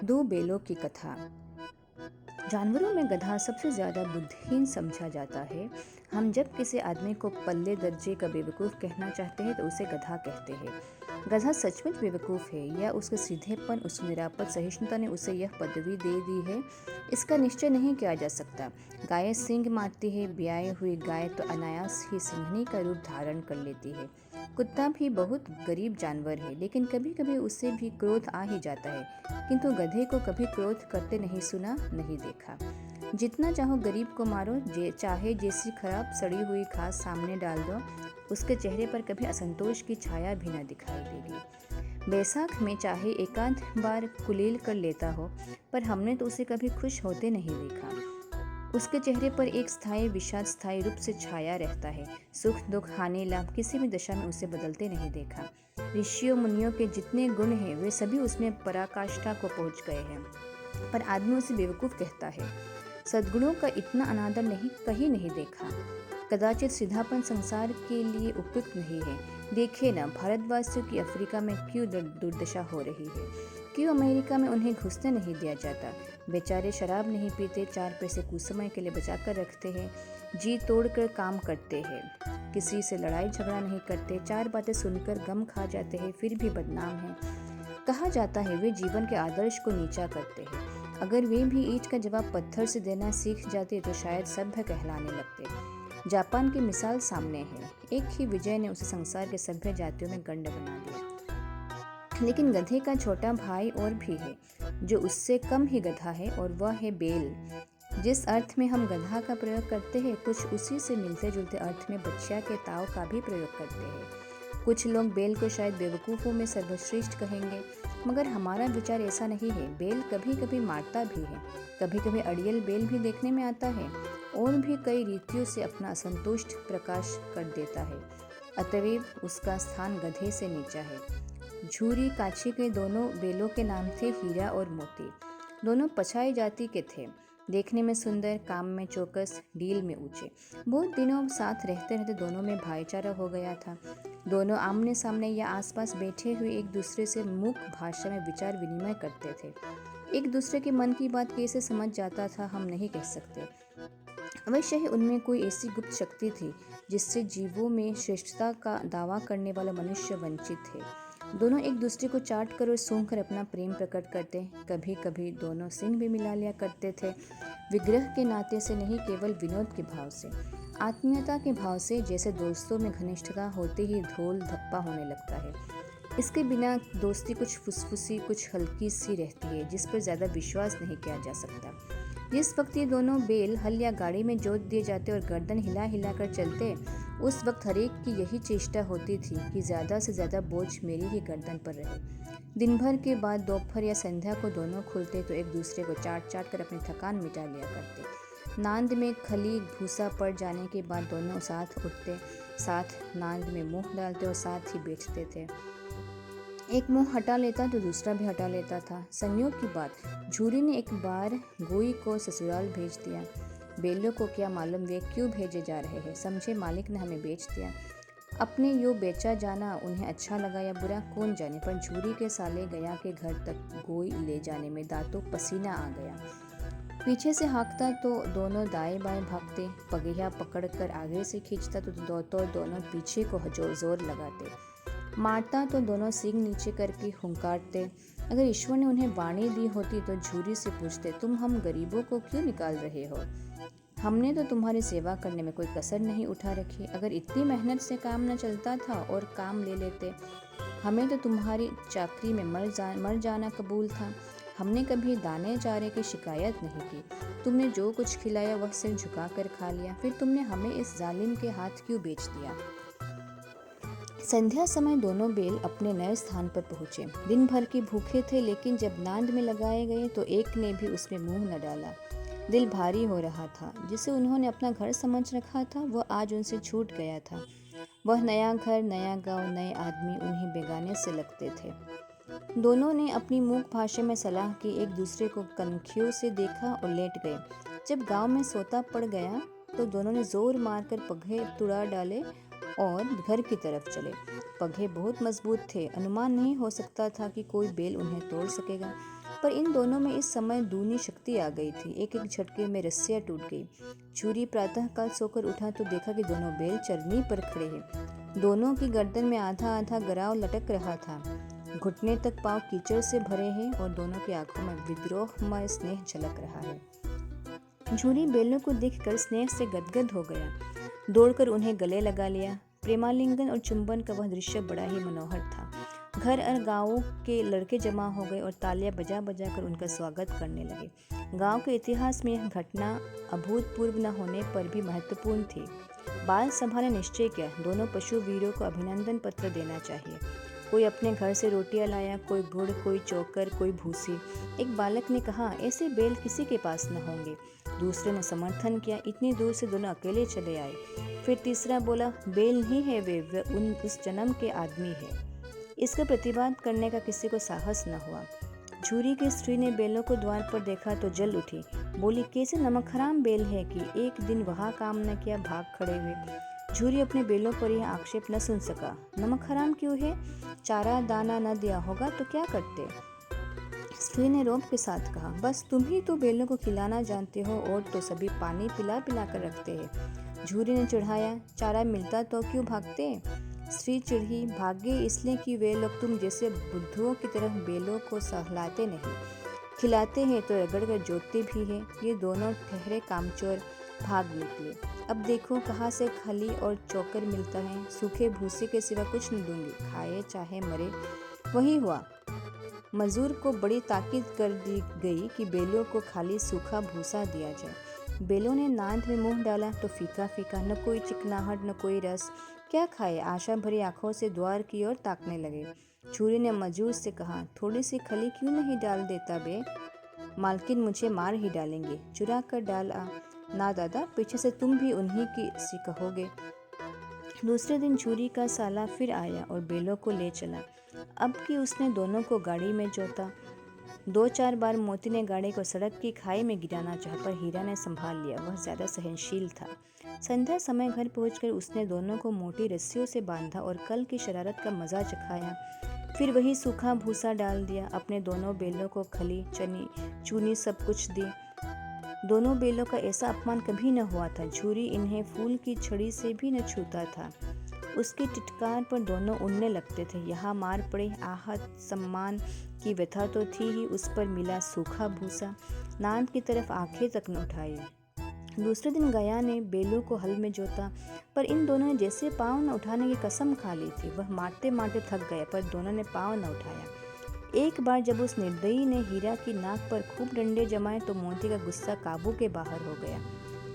दो बेलों की कथा। जानवरों में गधा सबसे ज़्यादा बुद्धिहीन समझा जाता है। हम जब किसी आदमी को पल्ले दर्जे का बेवकूफ़ कहना चाहते हैं तो उसे गधा कहते हैं। गधा सचमुच बेवकूफ़ है या उसके सीधेपन, उसकी निरापद सहिष्णुता ने उसे यह पदवी दे दी है, इसका निश्चय नहीं किया जा सकता। गाय सींग मारती है, ब्याई हुई गाय तो अनायास ही सिंघनी का रूप धारण कर लेती है। कुत्ता भी बहुत गरीब जानवर है, लेकिन कभी कभी उससे भी क्रोध आ ही जाता है, किंतु गधे को कभी क्रोध करते नहीं सुना, नहीं देखा। जितना चाहो गरीब को मारो, चाहे जैसी खराब सड़ी हुई घास सामने डाल दो, उसके चेहरे पर कभी असंतोष की छाया भी न दिखाई देगी। बैसाख में चाहे एकांत बार कुलेल कर लेता हो, पर हमने तो उसे कभी खुश होते नहीं देखा। उसके चेहरे पर एक स्थायी विषाद स्थायी रूप से छाया रहता है। सुख दुख हानि लाभ किसी भी दशा में उसे बदलते नहीं देखा। ऋषियों मुनियों के जितने गुण हैं वे सभी उसमें पराकाष्ठा को पहुंच गए हैं, पर आदमी उसे बेवकूफ़ कहता है। सद्गुणों का इतना अनादर नहीं कहीं नहीं देखा। कदाचित सीधापन संसार के लिए उपयुक्त नहीं है। देखिए ना, भारतवासियों की अफ्रीका में क्यों दुर्दशा हो रही है, क्यों अमेरिका में उन्हें घुसने नहीं दिया जाता। बेचारे शराब नहीं पीते, 4 पैसे कुछ समय के लिए बचा कर रखते हैं, जी तोड़कर काम करते हैं, किसी से लड़ाई झगड़ा नहीं करते, 4 बातें सुनकर गम खा जाते हैं, फिर भी बदनाम हैं। कहा जाता है वे जीवन के आदर्श को नीचा करते हैं। अगर वे भी ईंट का जवाब पत्थर से देना सीख जाते तो शायद सभ्य कहलाने लगते। जापान की मिसाल सामने है। एक ही विजय ने उसे संसार के सभ्य जातियों में गंड बना दिया। लेकिन गधे का छोटा भाई और भी है, जो उससे कम ही गधा है, और वह है बेल। जिस अर्थ में हम गधा का प्रयोग करते हैं, कुछ उसी से मिलते जुलते अर्थ में बच्चा के ताव का भी प्रयोग करते हैं। कुछ लोग बेल को शायद बेवकूफ़ों में सर्वश्रेष्ठ कहेंगे, मगर हमारा विचार ऐसा नहीं है। बेल कभी कभी मारता भी है, कभी कभी अड़ियल बेल भी देखने में आता है, और भी कई रीतियों से अपना असंतुष्ट प्रकाश कर देता है। अतएव उसका स्थान गधे से नीचा है। झूरी काछी के दोनों बेलों के नाम थे हीरा और मोती। दोनों पछाई जाति के थे, देखने में सुंदर, काम में चौकस, डील में ऊंचे। बहुत दिनों साथ रहते रहते दोनों में भाईचारा हो गया था। दोनों आमने सामने या आसपास बैठे हुए एक दूसरे से मुख भाषा में विचार विनिमय करते थे। एक दूसरे के मन की बात कैसे समझ जाता था हम नहीं कह सकते। अवश्य ही उनमें कोई ऐसी गुप्त शक्ति थी जिससे जीवों में श्रेष्ठता का दावा करने वाला मनुष्य वंचित थे। दोनों एक दूसरे को चाट कर और सूंघ कर अपना प्रेम प्रकट करते, कभी कभी दोनों सिंह भी मिला लिया करते थे। विग्रह के नाते से नहीं, केवल विनोद के भाव से, आत्मीयता के भाव से, जैसे दोस्तों में घनिष्ठता होते ही धोल धप्पा होने लगता है। इसके बिना दोस्ती कुछ फुसफुसी, कुछ हल्की सी रहती है, जिस पर ज़्यादा विश्वास नहीं किया जा सकता। जिस वक्त ये दोनों बेल हल या गाड़ी में जोत दिए जाते और गर्दन हिला हिला कर चलते, उस वक्त हरेक की यही चेष्टा होती थी कि ज़्यादा से ज़्यादा बोझ मेरी ही गर्दन पर रहे। दिन भर के बाद दोपहर या संध्या को दोनों खुलते तो एक दूसरे को चाट चाट कर अपनी थकान मिटा लिया करते। नांद में खली भूसा पड़ जाने के बाद दोनों साथ उठते, साथ नांद में मुंह डालते और साथ ही बैठते थे। एक मुंह हटा लेता तो दूसरा भी हटा लेता था। संयोग की बात, झूरी ने एक बार गोई को ससुराल भेज दिया। बेलों को क्या मालूम वे क्यों भेजे जा रहे हैं, समझे मालिक ने हमें बेच दिया। अपने यो बेचा जाना उन्हें अच्छा लगा या बुरा कौन जाने, पर झूरी के साले गया के घर तक गोई ले जाने में दांतों पसीना आ गया। पीछे से हाँकता तो दोनों दाएं बाएं भागते, पगहिया पकड़कर आगे से खींचता तो दोनों पीछे को जोर लगाते, मारता तो दोनों सींग नीचे करके हुंकारते। अगर ईश्वर ने उन्हें वाणी दी होती तो झूरी से पूछते, तुम हम गरीबों को क्यों निकाल रहे हो? हमने तो तुम्हारी सेवा करने में कोई कसर नहीं उठा रखी। अगर इतनी मेहनत से काम न चलता था और काम ले लेते, हमें तो तुम्हारी चाकरी में मर जाना कबूल था। हमने कभी दाने चारे की शिकायत नहीं की। तुमने जो कुछ खिलाया वह सिर झुका कर खा लिया, फिर तुमने हमें इस जालिम के हाथ क्यों बेच दिया? संध्या समय दोनों बेल अपने नए स्थान पर पहुंचे। दिन भर के भूखे थे, लेकिन जब नांद में लगाए गए तो एक ने भी उसमें मुंह न डाला। दिल भारी हो रहा था। जिसे उन्होंने अपना घर समझ रखा था वह आज उनसे छूट गया था। वह नया घर, नया गांव, नए आदमी उन्हें बेगाने से लगते थे। दोनों ने अपनी मूक भाषा में सलाह की, एक दूसरे को कनखियों से देखा और लेट गए। जब गांव में सोता पड़ गया तो दोनों ने जोर मारकर पघे तुड़ा डाले और घर की तरफ चले। पघे बहुत मजबूत थे, अनुमान नहीं हो सकता था कि कोई बेल उन्हें तोड़ सकेगा। पर इन दोनों में इस समय दूनी शक्ति आ गई थी। एक एक झटके में रस्सियाँ टूट गई। झूरी प्रातःकाल सोकर उठा तो देखा कि दोनों बैल चरनी पर खड़े हैं। दोनों की गर्दन में आधा आधा गराव लटक रहा था। घुटने तक पांव कीचड़ से भरे हैं और दोनों की आंखों में विद्रोहमय स्नेह झलक रहा है। झूरी बैलों को देखकर स्नेह से गदगद हो गया। दौड़कर उन्हें गले लगा लिया। प्रेमालिंगन और चुंबन का वह दृश्य बड़ा ही मनोहर था। घर और गांवों के लड़के जमा हो गए और तालियां बजा बजा कर उनका स्वागत करने लगे। गांव के इतिहास में यह घटना अभूतपूर्व न होने पर भी महत्वपूर्ण थी। बाल सभा ने निश्चय किया, दोनों पशु वीरों को अभिनंदन पत्र देना चाहिए। कोई अपने घर से रोटियां लाया, कोई गुड़, कोई चोकर, कोई भूसी। एक बालक ने कहा, ऐसे बैल किसी के पास न होंगे। दूसरे ने समर्थन किया, इतनी दूर से दोनों अकेले चले आए। फिर तीसरा बोला, बैल नहीं है वे उस जन्म के आदमी है। इसका प्रतिवाद करने का किसी को साहस न हुआ। झूरी की स्त्री ने बैलों को द्वार पर देखा तो जल उठी। बोली, कैसे नमक हराम बैल है कि एक दिन वहाँ काम न किया, भाग खड़े हुए। झूरी अपने बैलों पर यह आक्षेप न सुन सका। नमक हराम क्यों है? चारा दाना न दिया होगा तो क्या करते? स्त्री ने रोब के साथ कहा, बस तुम ही तो बैलों को खिलाना जानते हो और तो सभी पानी पिला पिला कर रखते हैं। झूरी ने चिढ़ाया, चारा मिलता तो क्यों भागते? स्त्री चिढ़ी, भागे इसलिए कि वे लोग तुम जैसे बुद्धुओं की तरह बैलों को सहलाते नहीं, खिलाते हैं तो रगड़ कर जोतते भी हैं। ये दोनों ठहरे कामचोर भाग निकले। अब देखो कहाँ से खली और चोकर मिलता है। सूखे भूसे के सिवा कुछ न दूंगी, खाए चाहे मरे। वही हुआ। मजूर को बड़ी ताकीद कर दी गई कि बैलों को खाली सूखा भूसा दिया जाए। बैलों ने नाद में मुंह डाला तो फीका फीका, न कोई चिकनाहट न कोई रस। क्या खाए? आशा भरी आंखों से द्वार की ओर ताकने लगे। झूरी ने मजूर से कहा, थोड़ी सी खली क्यों नहीं डाल देता बे? मालकिन मुझे मार ही डालेंगे। चुरा कर डाल आ। ना दादा, पीछे से तुम भी उन्हीं की सी कहोगे। दूसरे दिन झूरी का साला फिर आया और बैलों को ले चला। अब कि उसने दोनों को गाड़ी में जोता। 2-4 बार मोती ने गाड़ी को सड़क की खाई में गिराना चाहा, पर हीरा ने संभाल लिया। वह ज्यादा सहनशील था। संध्या समय घर पहुंचकर उसने दोनों को मोटी रस्सियों से बांधा और कल की शरारत का मजा चखाया। फिर वही सूखा भूसा डाल दिया। अपने दोनों बैलों को खली, चूनी सब कुछ दी। दोनों बैलों का ऐसा अपमान कभी न हुआ था। झूरी इन्हें फूल की छड़ी से भी न छूता था। उसकी टिटकार पर दोनों उड़ने लगते थे। यहाँ मार पड़े, आहत, सम्मान की व्यथा तो थी ही, उस पर मिला सूखा भूसा। नांद की तरफ आंखें तक न उठाई। दूसरे दिन गया ने बैलों को हल में जोता, पर इन दोनों ने जैसे पाँव न उठाने की कसम खा ली थी। वह मारते मारते थक गए, पर दोनों ने पाँव न उठाया। एक बार जब उस निर्दयी ने हीरा की नाक पर खूब डंडे जमाए तो मोती का गुस्सा काबू के बाहर हो गया।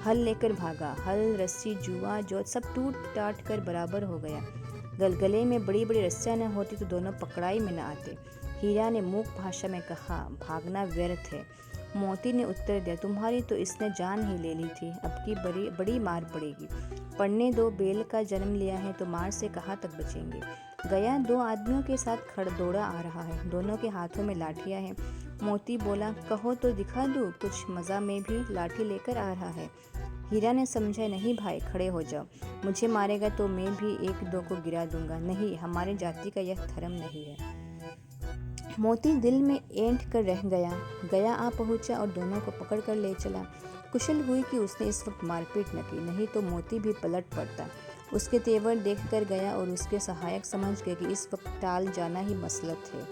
हल लेकर भागा। हल, रस्सी, जुआ, जोत सब टूट टाट कर बराबर हो गया। गलगले में बड़ी बड़ी रस्सियां न होती तो दोनों पकड़ाई में न आते। हीरा ने मूक भाषा में कहा, भागना व्यर्थ है। मोती ने उत्तर दिया, तुम्हारी तो इसने जान ही ले ली थी, अब की बड़ी मार पड़ेगी। पढ़ने दो, बैल का जन्म लिया है तो मार से कहाँ तक बचेंगे। गया 2 आदमियों के साथ खड़दौड़ा आ रहा है। दोनों के हाथों में लाठियां हैं। मोती बोला, कहो तो दिखा दूं, कुछ मज़ा में भी लाठी लेकर आ रहा है। हीरा ने समझा, नहीं भाई, खड़े हो जाओ। मुझे मारेगा तो मैं भी 1-2 को गिरा दूंगा। नहीं, हमारी जाति का यह धर्म नहीं है। मोती दिल में ऐंठ कर रह गया। गया आ पहुंचा और दोनों को पकड़ कर ले चला। कुशल हुई कि उसने इस वक्त मारपीट न की, नहीं तो मोती भी पलट पड़ता। उसके तेवर देखकर गया और उसके सहायक समझ गए कि इस वक्त टाल जाना ही मसलत है।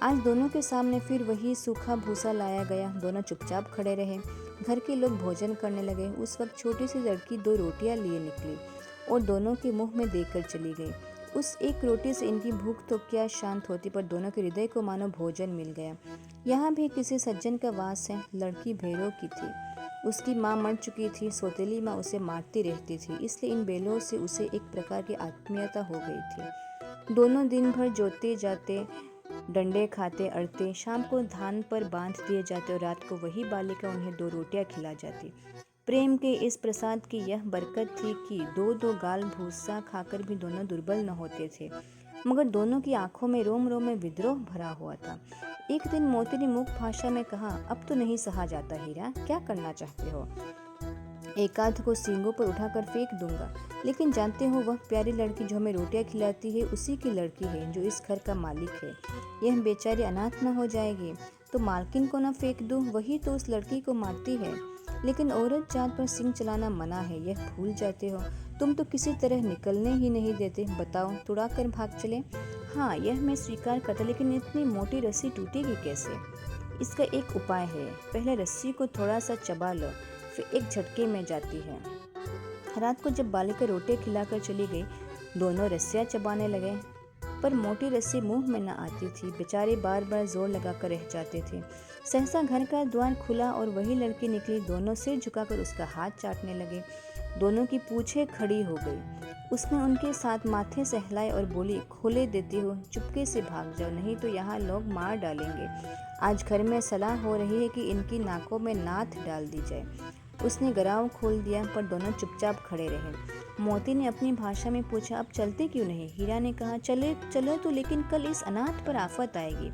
आज दोनों के सामने फिर वही सूखा भूसा लाया गया। दोनों चुपचाप खड़े रहे। घर के लोग भोजन करने लगे। उस वक्त छोटी सी लड़की 2 रोटियां लिए निकली और दोनों के मुंह में देकर चली गई। उस एक रोटी से इनकी भूख तो क्या शांत होती, पर दोनों के हृदय को मानो भोजन मिल गया। यहाँ भी किसी सज्जन का वास है। लड़की भैरव की थी। उसकी माँ मर चुकी थी। सौतेली माँ उसे मारती रहती थी, इसलिए इन बैलों से उसे एक प्रकार की आत्मीयता हो गई थी। दोनों दिन भर जोते जाते, डंडे खाते अड़ते, शाम को धान पर बांध दिए जाते और रात को वही बालिका उन्हें 2 रोटियां खिला जाती। प्रेम के इस प्रसाद की यह बरकत थी कि 2-2 गाल भूसा खाकर भी दोनों दुर्बल न होते थे, मगर दोनों की आंखों में रोम रोम में विद्रोह भरा हुआ था। एक दिन मोती ने मुख भाषा में कहा, अब तो नहीं सहा जाता हीरा, क्या करना चाहते हो? एकाध को सींगों पर उठाकर फेंक दूंगा, लेकिन जानते हो वह प्यारी लड़की जो हमें रोटियां खिलाती है उसी की लड़की है जो इस घर का मालिक है। यह बेचारी अनाथ न हो जाएगी। तो मालकिन को न फेंक दूं, वही तो उस लड़की को मारती है। लेकिन औरत जात पर सिंह चलाना मना है, यह भूल जाते हो। तुम तो किसी तरह निकलने ही नहीं देते। बताओ, तुड़ा कर भाग चले? हाँ, यह मैं स्वीकार करता, लेकिन इतनी मोटी रस्सी टूटेगी कैसे? इसका एक उपाय है। पहले रस्सी को थोड़ा सा चबा लो, फिर एक झटके में जाती है। रात को जब बालिका रोटी खिलाकर चली गई, दोनों रस्सियाँ चबाने लगे, पर मोटी रस्सी मुंह में न आती थी। बेचारे बार बार जोर लगाकर रह जाते थे। सहसा घर का द्वार खुला और वही लड़की निकली। दोनों सिर झुकाकर उसका हाथ चाटने लगे। दोनों की पूंछें खड़ी हो गई। उसने उनके साथ माथे सहलाए और बोली, खोले देती हो, चुपके से भाग जाओ, नहीं तो यहाँ लोग मार डालेंगे। आज घर में सलाह हो रही है कि इनकी नाकों में नाथ डाल दी जाए। उसने गराव खोल दिया, पर दोनों चुपचाप खड़े रहे। मोती ने अपनी भाषा में पूछा, अब चलते क्यों नहीं? हीरा ने कहा, चले चलो तो, लेकिन कल इस अनाथ पर आफत आएगी,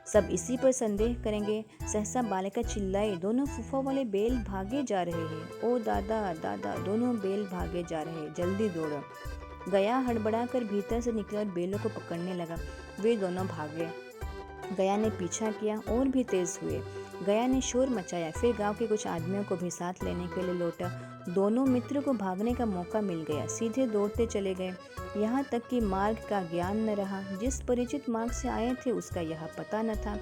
सब इसी पर संदेह करेंगे। सहसा बालिका चिल्लाई, दोनों फूफा वाले बैल भागे जा रहे हैं। ओ दादा दादा, दोनों बैल भागे जा रहे हैं, जल्दी दौड़ो। गया हड़बड़ा कर भीतर से निकला और बैलों को पकड़ने लगा। वे दोनों भागे। गया ने पीछा किया और भी तेज हुए। गया ने शोर मचाया, फिर गांव के कुछ आदमियों को भी साथ लेने के लिए लौटा। दोनों मित्र को भागने का मौका मिल गया, सीधे दौड़ते चले गए। यहाँ तक कि मार्ग का ज्ञान न रहा। जिस परिचित मार्ग से आए थे उसका यह पता न था।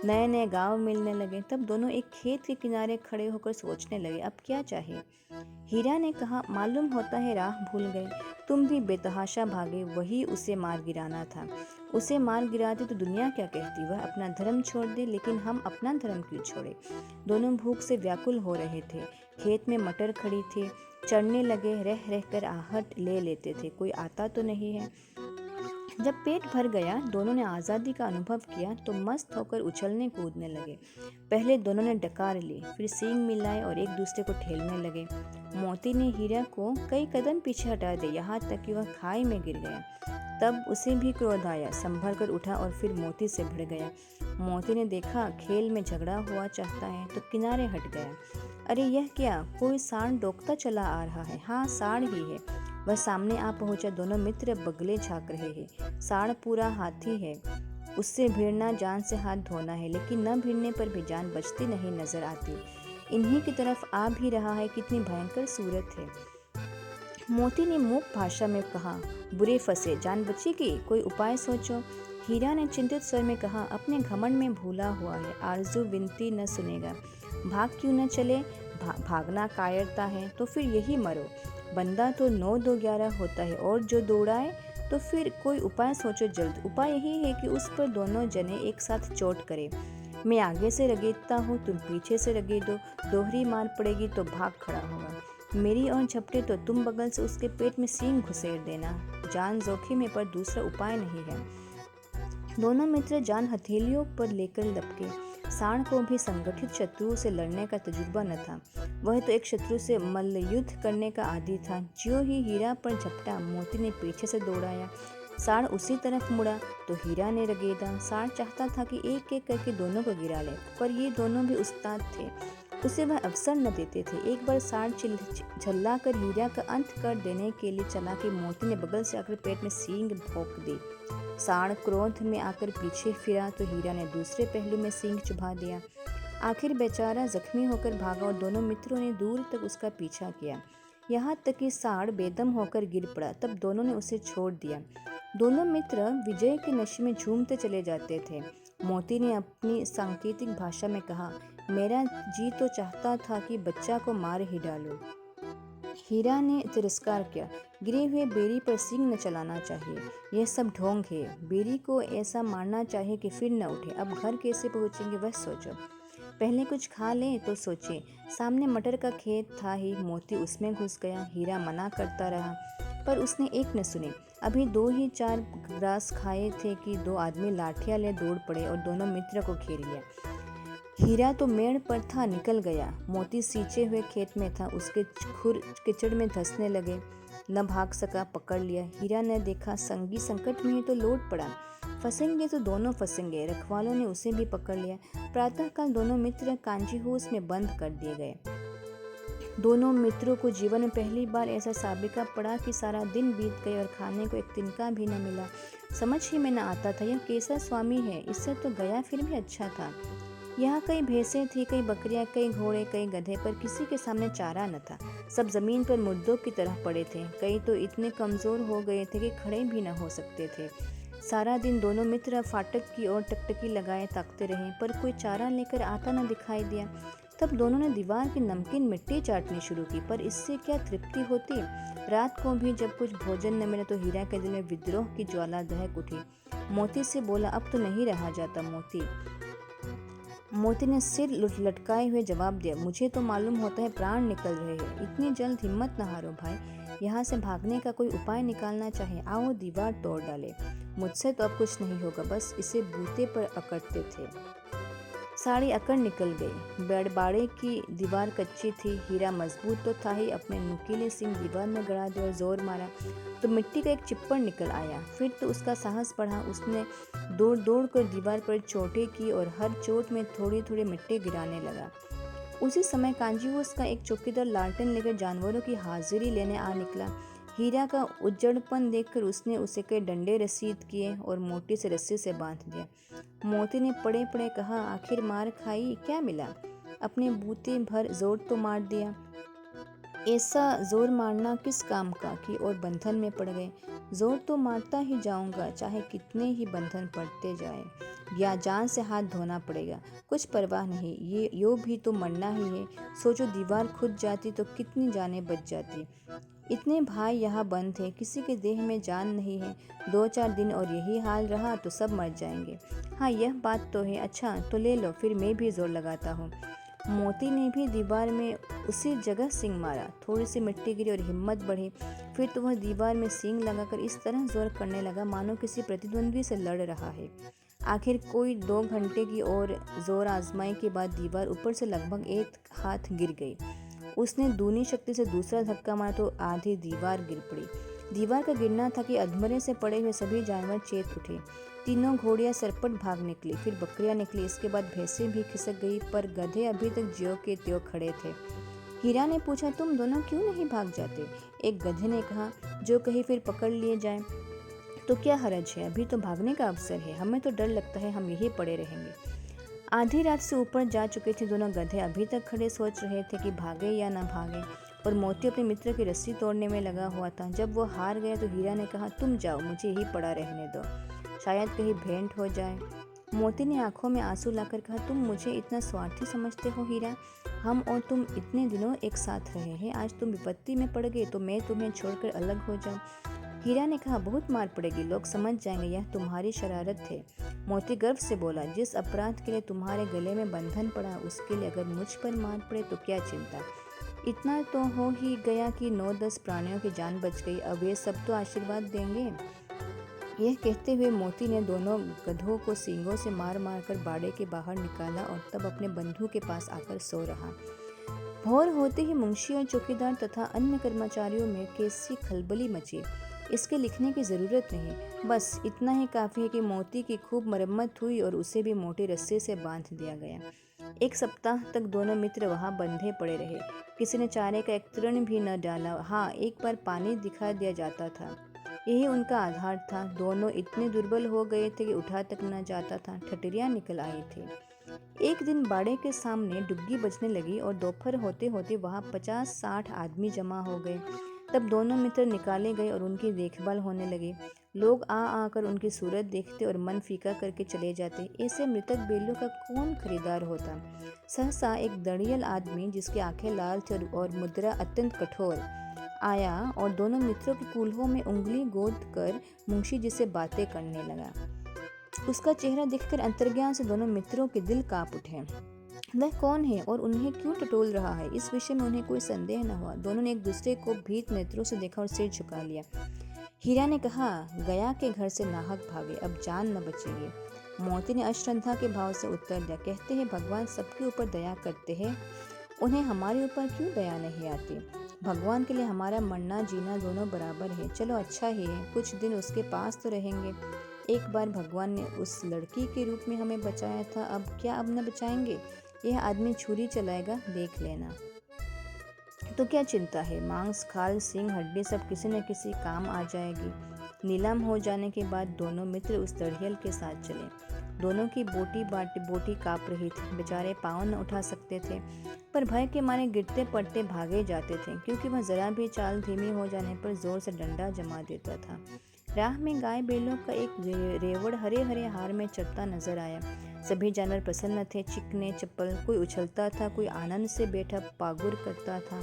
नए नए गांव मिलने लगे। तब दोनों एक खेत के किनारे खड़े होकर सोचने लगे, अब क्या चाहिए। हीरा ने कहा, मालूम होता है राह भूल गए। तुम भी बेतहाशा भागे, वही उसे मार गिराना था। उसे मार गिराते तो दुनिया क्या कहती, वह अपना धर्म छोड़ दे, लेकिन हम अपना धर्म क्यों छोड़े। दोनों भूख से व्याकुल हो रहे थे। खेत में मटर खड़ी थी, चढ़ने लगे, रह रहकर आहट ले लेते थे, कोई आता तो नहीं है। जब पेट भर गया, दोनों ने आज़ादी का अनुभव किया तो मस्त होकर उछलने कूदने लगे। पहले दोनों ने डकार ली, फिर सींग मिलाए और एक दूसरे को ठेलने लगे। मोती ने हीरा को कई कदम पीछे हटा दिया, यहाँ तक कि वह खाई में गिर गया। तब उसे भी क्रोध आया, संभल कर उठा और फिर मोती से भिड़ गया। मोती ने देखा खेल में झगड़ा हुआ चाहता है तो किनारे हट गया। अरे यह क्या, कोई सांड डोकता चला आ रहा है। हाँ, सांड ही है। वह सामने आ पहुंचा। दोनों मित्र बगले झाँक रहे हैं। सांड पूरा हाथी है, उससे भिड़ना जान से हाथ धोना है, लेकिन न भिड़ने पर भी जान बचती नहीं नजर आती। इन्हीं की तरफ आ भी रहा है, कितनी भयंकर सूरत है। मोती ने मूक भाषा में कहा, बुरे फंसे, जान बचेगी, कोई उपाय सोचो। हीरा ने चिंतित स्वर में कहा, अपने घमंड में भूला हुआ है, आरजू विनती न सुनेगा। भाग क्यों न चले, भागना कायरता है तो फिर यही मरो। बंदा तो 9 2 11 होता है, और जो दौड़ाए तो फिर कोई उपाय सोचो जल्द। उपाय यही है कि उस पर दोनों जने एक साथ चोट करें। मैं आगे से रगेदता हूँ, तुम पीछे से रगेदो, दोहरी मार पड़ेगी तो भाग खड़ा होगा। मेरी और झपटे तो तुम बगल से उसके पेट में सींग घुसेड़ देना। जान जोखिम है, पर दूसरा उपाय नहीं है। दोनों मित्र जान हथेलियों पर लेकर लपके। सांड को भी संगठित शत्रु से लड़ने का तजुर्बा न था। वह तो एक शत्रु से मल्लयुद्ध करने का आदी था। ज्यों ही हीरा पर झपटा, मोती ने पीछे से दौड़ाया। सांड उसी तरफ मुड़ा तो हीरा ने रगेदा। सांड चाहता था कि एक एक करके दोनों को गिरा ले, पर ये दोनों भी उस्ताद थे, उसे वह अवसर न देते थे। एक बार सांड झल्ला कर हीरा का अंत कर देने के लिए चला कि मोती ने बगल से आकर पेट में सींग भोंक दी। सांड क्रोध में आकर पीछे फिरा तो हीरा ने दूसरे पहलू में सींग चुभा दिया। आखिर बेचारा जख्मी होकर भागा और दोनों मित्रों ने दूर तक उसका पीछा किया, यहाँ तक कि सांड बेदम होकर गिर पड़ा। तब दोनों ने उसे छोड़ दिया। दोनों मित्र विजय के नशे में झूमते चले जाते थे। मोती ने अपनी सांकेतिक भाषा में कहा, मेरा जी तो चाहता था कि बच्चा को मार ही डालूं। हीरा ने तिरस्कार किया, गिरे हुए बेरी पर सींग न चलाना चाहिए, यह सब ढोंग है। बेरी को ऐसा मारना चाहिए कि फिर न उठे। अब घर कैसे पहुंचेंगे वह सोचो, पहले कुछ खा लें तो सोचे। सामने मटर का खेत था ही, मोती उसमें घुस गया। हीरा मना करता रहा, पर उसने एक न सुनी। अभी 2 ही 4 ग्रास खाए थे कि 2 आदमी लाठियां ले दौड़ पड़े और दोनों मित्र को घेर लिया। हीरा तो मेड़ पर था, निकल गया। मोती सींचे हुए खेत में था, उसके खुर कीचड़ में धंसने लगे, न भाग सका, पकड़ लिया। हीरा ने देखा संगी संकट में है तो लौट पड़ा, फंसेंगे तो दोनों फंसेंगे। रखवालों ने उसे भी पकड़ लिया। प्रातःकाल दोनों मित्र कांजीहूस में बंद कर दिए गए। दोनों मित्रों को जीवन में पहली बार ऐसा साबिका पड़ा कि सारा दिन बीत गए और खाने को एक तिनका भी न मिला। समझ ही में न आता था यह कैसा स्वामी है, इससे तो गया फिर भी अच्छा था। यहाँ कई भैंसें थी, कई बकरियां, कई घोड़े, कई गधे, पर किसी के सामने चारा न था। सब जमीन पर मुर्दों की तरह पड़े थे। कई तो इतने कमजोर हो गए थे कि खड़े भी न हो सकते थे। सारा दिन दोनों मित्र फाटक की ओर टकटकी लगाए ताकते रहे, पर कोई चारा लेकर आता न दिखाई दिया। तब दोनों ने दीवार की नमकीन मिट्टी चाटनी शुरू की, पर इससे क्या तृप्ति होती। रात को भी जब कुछ भोजन न मिले तो हीरा के दिल में विद्रोह की ज्वाला दहक उठी। मोती से बोला, अब तो नहीं रहा जाता मोती। मोती ने सिर लटकाए हुए जवाब दिया, मुझे तो मालूम होता है प्राण निकल रहे हैं। इतनी जल्द हिम्मत न हारो भाई, यहाँ से भागने का कोई उपाय निकालना चाहे, आओ दीवार तोड़ डाले। मुझसे तो अब कुछ नहीं होगा, बस इसे बूते पर अकड़ते थे। साड़ी अकड़ निकल गई। बेड़बाड़े की दीवार कच्ची थी। हीरा मजबूत तो था ही, अपने नुकीले सिंग दीवार में गड़ा दिए और जोर मारा तो मिट्टी का एक चिप्पड़ निकल आया। फिर तो उसका साहस बढ़ा। उसने दौड़ दौड़ कर दीवार पर चोटें की और हर चोट में थोड़ी थोड़ी मिट्टी गिराने लगा। उसी समय कांजीवोस का एक चौकीदार लालटेन लेकर जानवरों की हाजिरी लेने आ निकला। हीरा का उज्जड़पन देखकर उसने उसे कई डंडे रसीद किए और मोटी से रस्सी से बांध दिया। मोती ने पड़े पड़े कहा, आखिर मार खाई, क्या मिला? अपने बूते भर जोर तो मार दिया। ऐसा जोर मारना किस काम का कि और बंधन में पड़ गए। जोर तो मारता ही जाऊंगा, चाहे कितने ही बंधन पड़ते जाए, या जान से हाथ धोना पड़ेगा, कुछ परवाह नहीं, ये यो भी तो मरना ही है। सोचो दीवार खुद जाती तो कितनी जानें बच जाती। इतने भाई यहाँ बंद थे, किसी के देह में जान नहीं है। 2-4 दिन और यही हाल रहा तो सब मर जाएंगे। हाँ, यह बात तो है। अच्छा तो ले लो, फिर मैं भी जोर लगाता हूँ। मोती ने भी दीवार में उसी जगह सींग मारा। थोड़ी सी मिट्टी गिरी और हिम्मत बढ़ी। फिर तो वह दीवार में सींग लगाकर इस तरह जोर करने लगा मानो किसी प्रतिद्वंद्वी से लड़ रहा है। आखिर कोई 2 घंटे की और जोर आजमाई के बाद दीवार ऊपर से लगभग 1 हाथ गिर गई। उसने दूनी शक्ति से दूसरा धक्का मारा तो आधी दीवार गिर पड़ी। दीवार का गिरना था कि अधमरे से पड़े हुए सभी जानवर चेत उठे। तीनों घोड़ियां सरपट भाग निकली, फिर बकरियां निकली, इसके बाद भैंसें भी खिसक गई, पर गधे अभी तक ज्यों के त्यों खड़े थे। हीरा ने पूछा, तुम दोनों क्यों नहीं भाग जाते? एक गधे ने कहा, जो कहीं फिर पकड़ लिए जाए तो क्या हरज है, अभी तो भागने का अवसर है, हमें तो डर लगता है हम यहीं पड़े रहेंगे। आधी रात से ऊपर जा चुके थे दोनों गधे अभी तक खड़े सोच रहे थे कि भागे या ना भागे, और मोती अपने मित्र की रस्सी तोड़ने में लगा हुआ था। जब वो हार गया तो हीरा ने कहा, तुम जाओ, मुझे यहीं पड़ा रहने दो, शायद कहीं भेंट हो जाए। मोती ने आंखों में आंसू लाकर कहा, तुम मुझे इतना स्वार्थी समझते हो हीरा? हम और तुम इतने दिनों एक साथ रहे हैं, आज तुम विपत्ति में पड़ गए तो मैं तुम्हें छोड़कर अलग हो जाऊं? हीरा ने कहा, बहुत मार पड़ेगी, लोग समझ जाएंगे यह तुम्हारी शरारत है। मोती गर्व से बोला, जिस अपराध के लिए तुम्हारे गले में बंधन पड़ा उसके लिए अगर मुझ पर मार पड़े तो क्या चिंता। इतना तो हो ही गया कि 9-10 प्राणियों की जान बच गई, अब ये सब तो आशीर्वाद देंगे। यह कहते हुए मोती ने दोनों गधों को सींगों से मार मार कर बाड़े के बाहर निकाला और तब अपने बंधु के पास आकर सो रहा। भोर होते ही मुंशी और चौकीदार तथा अन्य कर्मचारियों में कैसी खलबली मची, इसके लिखने की ज़रूरत नहीं। बस इतना ही काफ़ी है कि मोती की खूब मरम्मत हुई और उसे भी मोटी रस्सी से बांध दिया गया। 1 सप्ताह तक दोनों मित्र वहां बंधे पड़े रहे। किसी ने चारे का एक तृण भी न डाला। हाँ, एक बार पानी दिखा दिया जाता था, यही उनका आधार था। दोनों इतने दुर्बल हो गए थे कि उठा तक न जाता था, ठठरियाँ निकल आई थी। एक दिन बाड़े के सामने डुग्गी बजने लगी और दोपहर होते होते वहाँ 50-60 आदमी जमा हो गए। तब दोनों मित्र निकाले गए और उनकी देखभाल होने लगी। लोग आ आकर उनकी सूरत देखते और मन फीका करके चले जाते। ऐसे मृतक बेलों का कौन खरीदार होता। सहसा एक दड़ियल आदमी, जिसकी आंखें लाल थी और मुद्रा अत्यंत कठोर, आया और दोनों मित्रों की कूल्हों में उंगली गोद कर मुंशी जी से बातें करने लगा। उसका चेहरा देखकर अंतर्ज्ञान से दोनों मित्रों के दिल कांप उठे। वह कौन है और उन्हें क्यों टटोल रहा है, इस विषय में उन्हें कोई संदेह न हुआ। दोनों ने एक दूसरे को भीत नेत्रों से देखा और सिर झुका लिया। हीरा ने कहा, गया के घर से नाहक भागे, अब जान न बचेगी। मोती ने अश्रद्धा के भाव से उत्तर दिया, कहते हैं भगवान सबके ऊपर दया करते हैं, उन्हें हमारे ऊपर क्यों दया नहीं आती। भगवान के लिए हमारा मरना जीना दोनों बराबर है। चलो अच्छा ही है, कुछ दिन उसके पास तो रहेंगे। एक बार भगवान ने उस लड़की के रूप में हमें बचाया था, अब क्या अब न बचाएंगे। यह आदमी छुरी चलाएगा, देख लेना। तो क्या चिंता है, मांस खाल सींग हड्डी सब किसी न किसी काम आ जाएगी। नीलाम हो जाने के बाद दोनों मित्र उस दड़ियल के साथ चले। दोनों की बोटी काँप रही थी। बेचारे पाँव न उठा सकते थे, पर भय के मारे गिरते पड़ते भागे जाते थे, क्योंकि वह जरा भी चाल धीमी हो जाने पर जोर से डंडा जमा देता था। राह में गाय बैलों का एक रेवड़ हरे हरे हार में चरता नजर आया। सभी जानवर प्रसन्न थे, चिकने चप्पल, कोई उछलता था, कोई आनंद से बैठा पागुर करता था।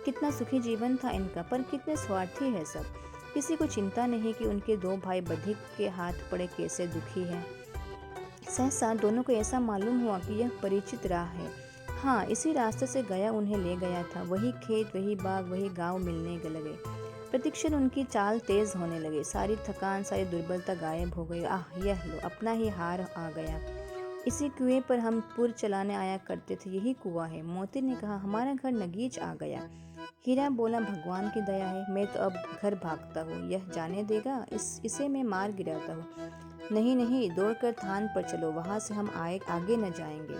कितना सुखी जीवन था इनका, पर कितने स्वार्थी है सब। किसी को चिंता नहीं कि उनके दो भाई बधिक के हाथ पड़े कैसे दुखी हैं। सहसा दोनों को ऐसा मालूम हुआ कि यह परिचित राह है। हाँ, इसी रास्ते से गया उन्हें ले गया था। वही खेत, वही बाग, वही गांव मिलने लगे। प्रतिक्षण उनकी चाल तेज होने लगी। सारी थकान, सारी दुर्बलता गायब हो गई। आह, यह लो, अपना ही हार आ गया। इसी कुएं पर हम पुर चलाने आया करते थे, यही कुआं है। मोती ने कहा, हमारा घर नगीच आ गया। हीरा बोला, भगवान की दया है, मैं तो अब घर भागता हूँ। यह जाने देगा, इसे मैं मार गिराता हूँ। नहीं नहीं, दौड़कर थान पर चलो, वहां से हम आगे न जाएंगे।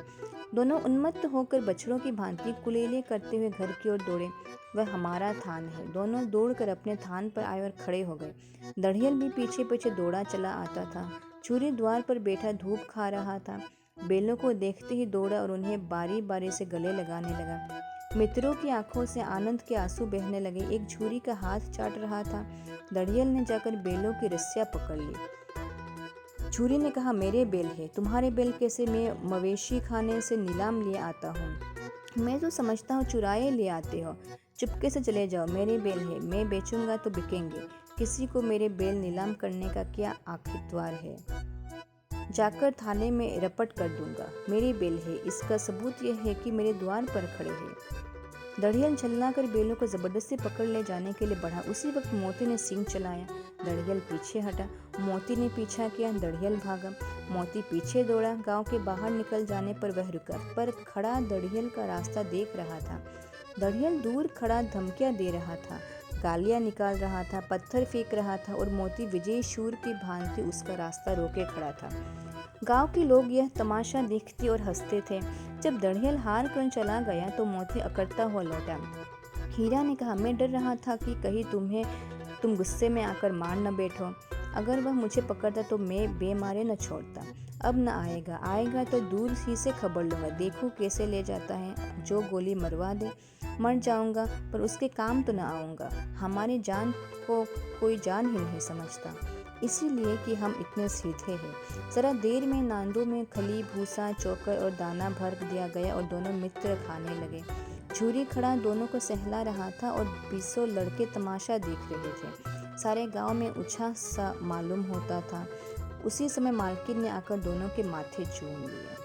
दोनों उन्मत्त होकर बछड़ों की भांति कुलेले करते हुए घर की ओर दौड़े। वह हमारा थान है। दोनों दौड़कर अपने थान पर आए और खड़े हो गए। दड़ियल भी पीछे पीछे दौड़ा चला आता था। छुरी द्वार पर बैठा धूप खा रहा था। बेलों को देखते ही दौड़ा और उन्हें बारी बारी से गले लगाने लगा। मित्रों की आंखों से आनंद के आंसू बहने लगे। एक छुरी का हाथ चाट रहा था। दड़ियल ने जाकर बेलों की रस्सियां पकड़ ली। छुरी ने कहा, मेरे बेल है, तुम्हारे बेल कैसे? मैं मवेशी खाने से नीलाम लिए आता हूँ। मैं तो समझता हूँ चुराए ले आते हो। चुपके से चले जाओ, मेरे बेल है, मैं बेचूंगा तो बिकेंगे। किसी को मेरे बेल नीलाम करने का क्या आखिरवार है? जाकर थाने में रपट कर दूंगा। मेरी बेल है, इसका सबूत यह है कि मेरे द्वार पर खड़े हैं। दड़ियल झल्ला कर बेलों को जबरदस्ती पकड़ ले जाने के लिए बढ़ा। उसी वक्त मोती ने सींग चलाया। दड़ियल पीछे हटा। मोती ने पीछा किया। दड़ियल भागा। मोती पीछे दौड़ा। गांव के बाहर निकल जाने पर वह रुका, पर खड़ा दड़ियल का रास्ता देख रहा था। दड़ियल दूर खड़ा धमकियां दे रहा था, गालियां निकाल रहा था, पत्थर फेंक रहा था, और मोती विजय शूर की भांति उसका रास्ता रोके खड़ा था। गांव के लोग यह तमाशा देखते और हंसते थे। जब दड़ियल हार कर चला गया तो मोती अकड़ता हुआ लौटा। हीरा ने कहा, मैं डर रहा था कि कहीं तुम गुस्से में आकर मार न बैठो। अगर वह मुझे पकड़ता तो मैं बेमारे न छोड़ता। अब न आएगा तो दूर ही से खबर लूंगा, देखूं कैसे ले जाता है। जो गोली मरवा दे, मर जाऊंगा, पर उसके काम तो न आऊंगा। हमारी जान को कोई जान ही नहीं समझता, इसीलिए कि हम इतने सीधे हैं। जरा देर में नांदों में खली, भूसा, चोकर और दाना भर दिया गया और दोनों मित्र खाने लगे। छुरी खड़ा दोनों को सहला रहा था और 20 लड़के तमाशा देख रहे थे। सारे गांव में उत्साह सा मालूम होता था। उसी समय मालकिन ने आकर दोनों के माथे चूम लिए।